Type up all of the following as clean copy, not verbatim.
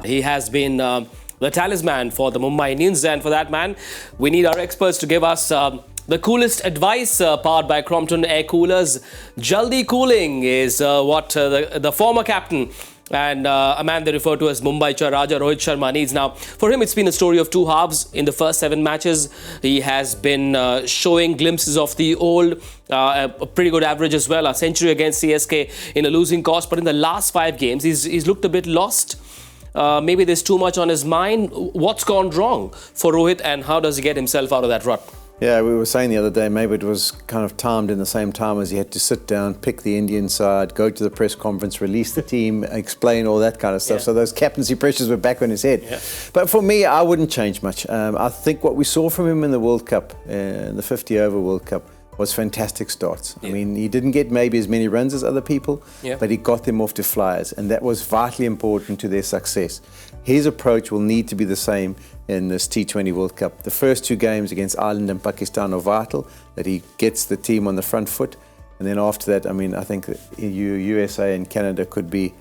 He has been the talisman for the Mumbai Indians, and for that man, we need our experts to give us the coolest advice powered by Crompton Air Coolers. Jaldi cooling is what the former captain and a man they refer to as Mumbai Raja, Rohit Sharma, needs. Now, for him, it's been a story of two halves. In the first 7 matches, he has been showing glimpses of the old, a pretty good average as well, a century against CSK in a losing cause. But in the last 5 games, he's looked a bit lost. Maybe there's too much on his mind. What's gone wrong for Rohit, and how does he get himself out of that rut? Yeah, we were saying the other day, maybe it was kind of timed in the same time as he had to sit down, pick the Indian side, go to the press conference, release the team, explain all that kind of stuff. Yeah. So those captaincy pressures were back on his head. Yeah. But for me, I wouldn't change much. I think what we saw from him in the World Cup, in the 50-over World Cup, was fantastic starts. Yeah. I mean, he didn't get maybe as many runs as other people, but he got them off to flyers, and that was vitally important to their success. His approach will need to be the same in this T20 World Cup. The first 2 games against Ireland and Pakistan are vital, that he gets the team on the front foot, and then after that, I mean, I think USA and Canada could be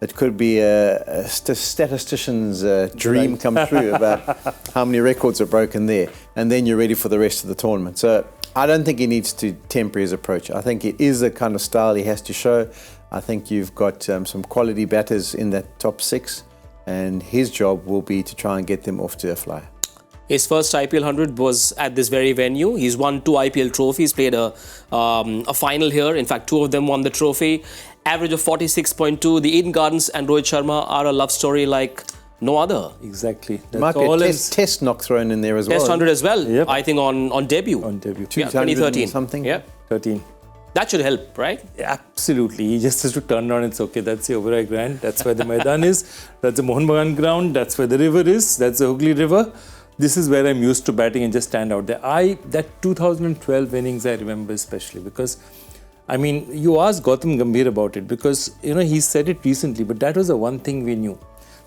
a statistician's dream come true about how many records are broken there, and then you're ready for the rest of the tournament. So I don't think he needs to temper his approach. I think it is the kind of style he has to show. I think you've got some quality batters in that top 6, and his job will be to try and get them off to a flyer. His first IPL 100 was at this very venue. He's won 2 IPL trophies, played a final here. In fact, 2 of them won the trophy. Average of 46.2. The Eden Gardens and Rohit Sharma are a love story like no other. Exactly. There might be a test knock thrown in there as well. Test 100 as well, yep. I think on debut. On debut. 2013. Something? Yeah. 13. That should help, right? Absolutely. He just has to turn around and say, okay, that's the ODI Grand. That's where the Maidan is. That's the Mohan Bagan ground. That's where the river is. That's the Hooghly River. This is where I'm used to batting, and just stand out there. That 2012 innings I remember especially because, I mean, you asked Gautam Gambhir about it because, you know, he said it recently, but that was the one thing we knew.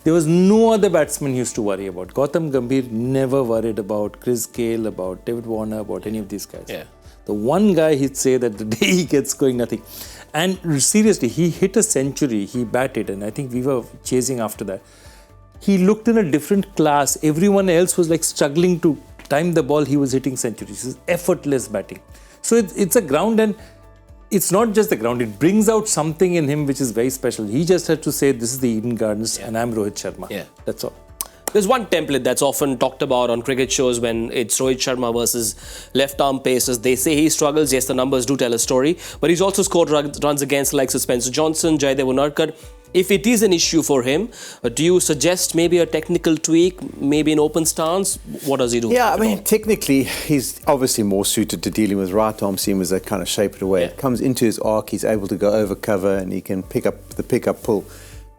There was no other batsman he used to worry about. Gautam Gambhir never worried about Chris Gale, about David Warner, about any of these guys. Yeah. The one guy he'd say that the day he gets going, nothing. And seriously, he hit a century, he batted, and I think we were chasing after that. He looked in a different class. Everyone else was like struggling to time the ball. He was hitting centuries. It's effortless batting. So it's a ground, and it's not just the ground. It brings out something in him which is very special. He just had to say, this is the Eden Gardens and I'm Rohit Sharma. Yeah. That's all. There's one template that's often talked about on cricket shows when it's Rohit Sharma versus left-arm pacers. They say he struggles. Yes, the numbers do tell a story. But he's also scored runs against like Spencer Johnson, Jaydev Unadkat. If it is an issue for him, do you suggest maybe a technical tweak, maybe an open stance? What does he do? Yeah, I mean, technically, he's obviously more suited to dealing with right-arm seamers that kind of shape it away. Yeah. It comes into his arc, he's able to go over cover, and he can pick up the pick-up pull.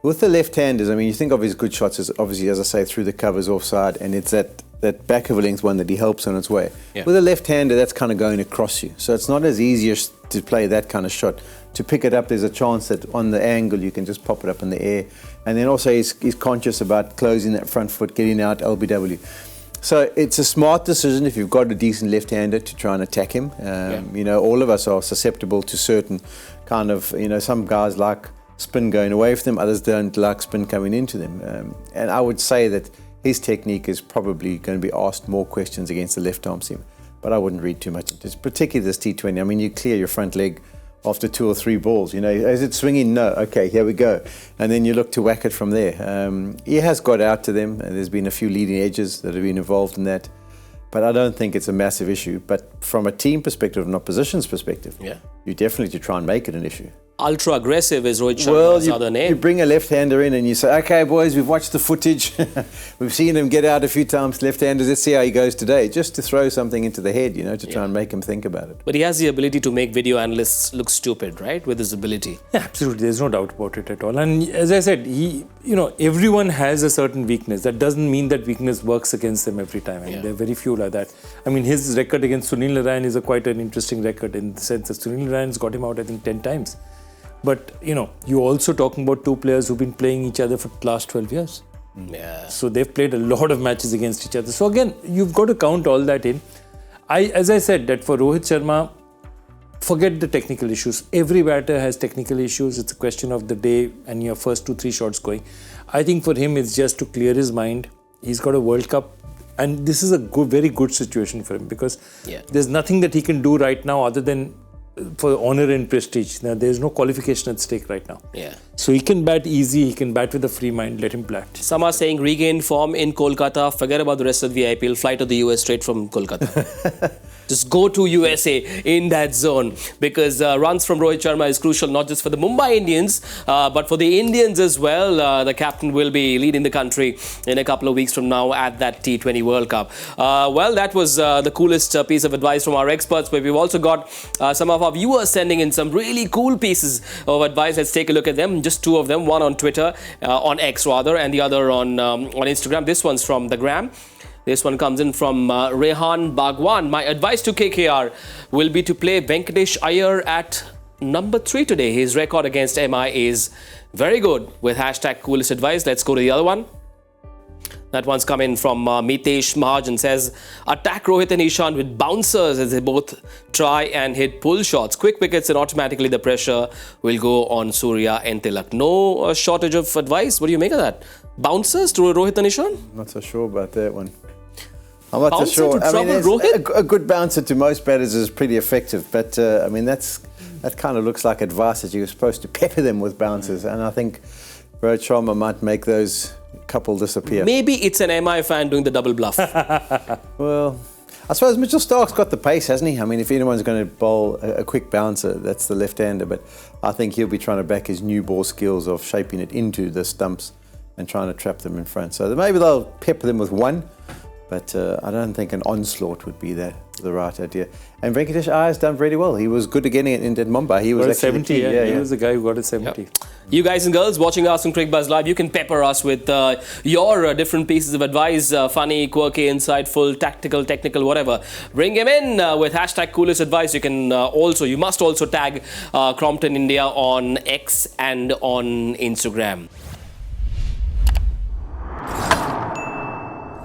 With the left-handers, I mean, you think of his good shots as obviously, as I say, through the covers offside, and it's that back of a length one that he helps on its way. Yeah. With a left-hander, that's kind of going across you. So it's not as easy to play that kind of shot. To pick it up, there's a chance that on the angle, you can just pop it up in the air. And then also he's conscious about closing that front foot, getting out LBW. So it's a smart decision if you've got a decent left-hander to try and attack him. You know, all of us are susceptible to certain kind of, you know, some guys like spin going away from them, others don't like spin coming into them. And I would say that his technique is probably going to be asked more questions against the left-arm seam. But I wouldn't read too much into this, particularly this T20. I mean, you clear your front leg after 2 or 3 balls, you know, is it swinging? No, okay, here we go. And then you look to whack it from there. He has got out to them, and there's been a few leading edges that have been involved in that. But I don't think it's a massive issue. But from a team perspective, an opposition's perspective, you definitely to try and make it an issue. Ultra aggressive is Rohit Sharma's other name. You bring a left-hander in and you say, okay, boys, we've watched the footage. We've seen him get out a few times, left-handers. Let's see how he goes today. Just to throw something into the head, you know, to try and make him think about it. But he has the ability to make video analysts look stupid, right? With his ability. Yeah, absolutely. There's no doubt about it at all. And as I said, everyone has a certain weakness. That doesn't mean that weakness works against them every time. I mean, there are very few like that. I mean, his record against Sunil Narine is quite an interesting record in the sense that Sunil Narayan's got him out, I think, 10 times. But, you know, you're also talking about 2 players who've been playing each other for the last 12 years. Yeah. So they've played a lot of matches against each other. So again, you've got to count all that in. As I said, that for Rohit Sharma, forget the technical issues. Every batter has technical issues. It's a question of the day and your first 2-3 shots going. I think for him, it's just to clear his mind. He's got a World Cup. And this is a very good situation for him because there's nothing that he can do right now other than for honor and prestige. Now, there's no qualification at stake right now. Yeah. So he can bat easy, he can bat with a free mind, let him bat. Some are saying regain form in Kolkata, forget about the rest of the IPL, fly to the US straight from Kolkata. Just go to USA in that zone because runs from Rohit Sharma is crucial not just for the Mumbai Indians but for the Indians as well. The captain will be leading the country in a couple of weeks from now at that T20 World Cup. Well, that was the coolest piece of advice from our experts, but we've also got some of our viewers sending in some really cool pieces of advice. Let's take a look at them. Just two of them, one on Twitter, on X rather, and the other on Instagram. This one's from the Gram. This one comes in from Rehan Bhagwan. My advice to KKR will be to play Venkatesh Iyer at number 3 today. His record against MI is very good with hashtag coolest advice. Let's go to the other one. That one's come in from Mitesh Mahajan. Says, attack Rohit and Ishan with bouncers as they both try and hit pull shots. Quick wickets and automatically the pressure will go on Surya and Tilak. No shortage of advice. What do you make of that? Bouncers to Rohit and Ishan? Not so sure about that one. I'm not Bouncer so sure. to trouble Rohit? A good bouncer to most batters is pretty effective, but I mean that kind of looks like advice that you're supposed to pepper them with bouncers, and I think Rohit Sharma might make those couple disappear. Maybe it's an MI fan doing the double bluff. Well, I suppose Mitchell Starc's got the pace, hasn't he? I mean, if anyone's going to bowl a quick bouncer, that's the left-hander, but I think he'll be trying to back his new ball skills of shaping it into the stumps and trying to trap them in front. So maybe they'll pepper them with one. But I don't think an onslaught would be the right idea. And Venkatesh Iyer's done very well. He was good again in Mumbai. He was got a 70, he was the guy who got a 70. Yep. You guys and girls watching us on Cricbuzz Live, you can pepper us with your different pieces of advice, funny, quirky, insightful, tactical, technical, whatever. Bring him in with hashtag coolest advice. You can you must also tag Crompton India on X and on Instagram.